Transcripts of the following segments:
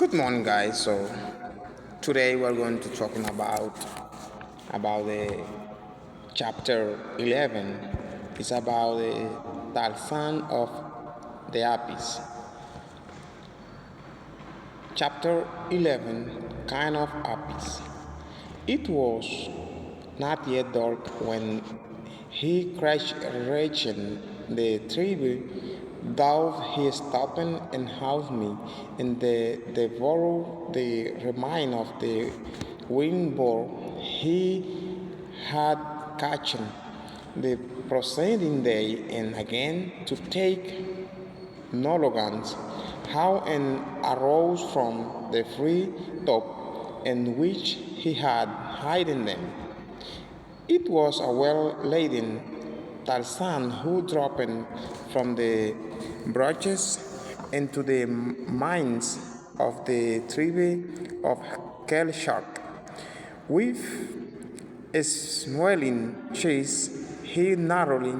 Good morning, guys. Today we're going to talking about the chapter 11. It's about the Tarzán of the Apes. Chapter 11, kind of Apes. It was not yet dark when he crashed reaching the tree, though he stopped and housed me, and devoured the remain of the wind boar he had catchen the preceding day, and again to take Nologans, how and arose from the free top in which he had hidden them. It was a well-laden Tarzan who dropped from the branches into the mines of the tribe of Shark. With a swelling chest, he narrowly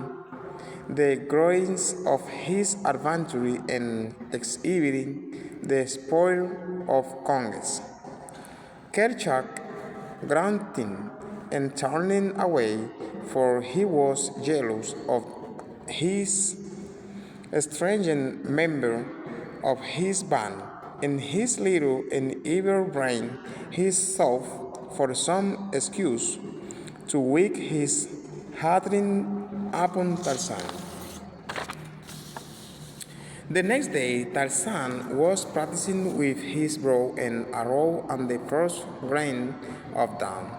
the groins of his adventure and exhibiting the spoil of Congress. Kerchak grunting and turning away, for he was jealous of his estranged member of his band. In his little and evil brain, he sought for some excuse to wreak his hatred upon Tarzan. The next day, Tarzan was practicing with his bow and arrow on the first grain of dawn.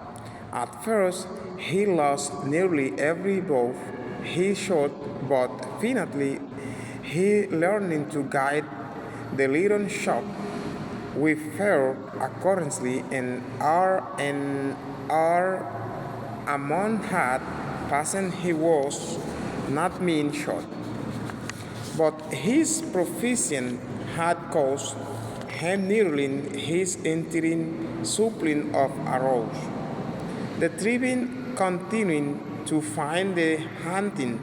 At first, he lost nearly every bow he shot, but finally, he learned to guide the little shot with fair accuracy and hour among had passed he was not mean shot. But his proficiency had caused him nearly his entire supply of arrows. The tribe continuing to find the hunting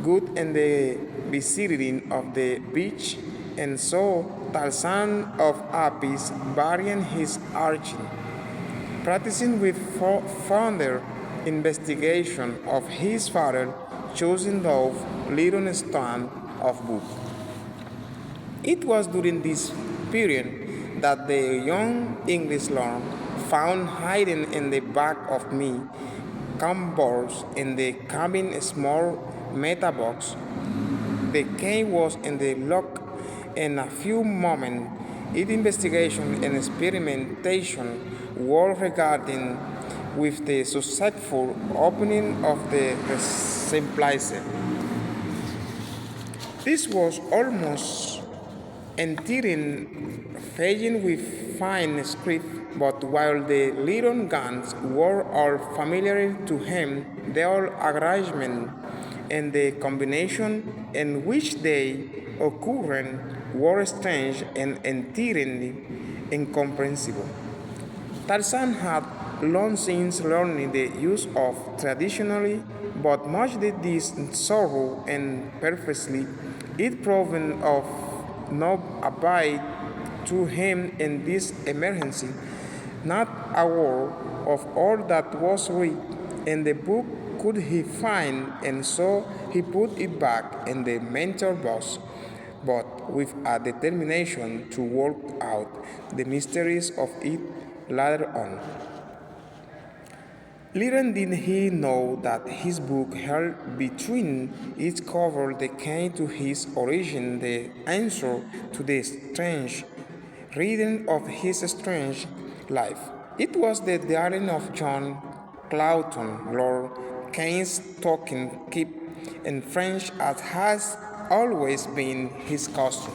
good in the vicinity of the beach, and so Tarzan of Apes varying his arching, practicing with further investigation of his father, choosing those little stand of book. It was during this period that the young English lord found hidden in the back of me cupboards in the cabin a small metal box. The key was in the lock. In a few moments, its investigation and experimentation were regarding with the successful opening of the receptacle. This was almost entirely filled with fine script, but while the little guns were all familiar to him, their arrangement and the combination in which they occurred were strange and entirely incomprehensible. Tarzan had long since learned the use of traditionally, but much did this sorrow and purposely it proven of no avail to him in this emergency. Not a word of all that was read in the book could he find, and so he put it back in the mentor box, but with a determination to work out the mysteries of it later on. Little did he know that his book held between its cover the key to his origin, the answer to the strange reading of his strange life. It was the diary of John Claughton, Lord Keynes talking keep in French as has always been his custom.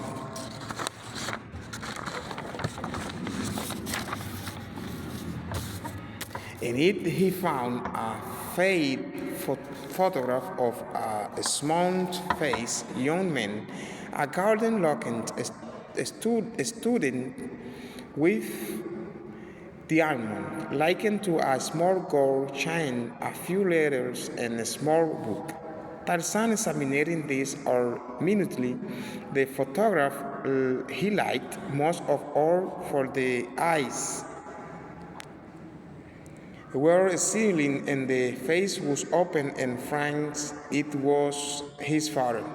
In it, he found a faded photograph of a smooth-faced young man, a garden-looking student with diamond, likened to a small gold chain, a few letters, and a small book. Tarzan examining this or minutely, the photograph he liked most of all for the eyes were smiling and the face was open and frank. It was his father.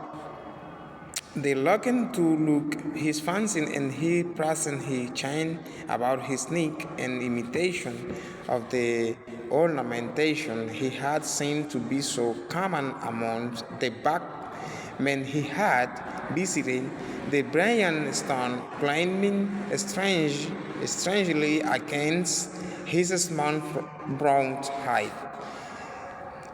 They longed to look his fancy and he present his chain about his neck in imitation of the ornamentation he had seen to be so common among the black men he had visited. The brilliant stone gleaming strangely against his small brown hide.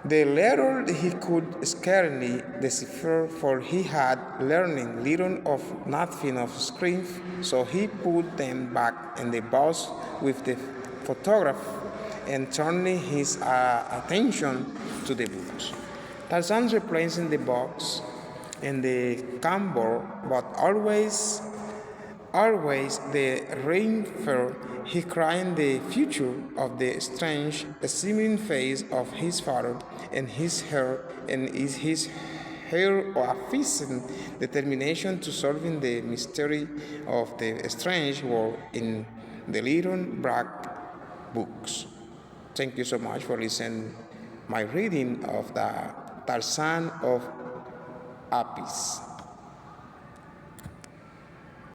The letter he could scarcely decipher, for he had learned little of nothing of script, so he put them back in the box with the photograph and turned his attention to the books. Tarzan replacing the box and the cupboard, but always the rainfall, he cried the future of the strange, seeming face of his father, and his hair of efficient determination to solving the mystery of the strange world in the little black books. Thank you so much for listening my reading of the Tarzan of Apes.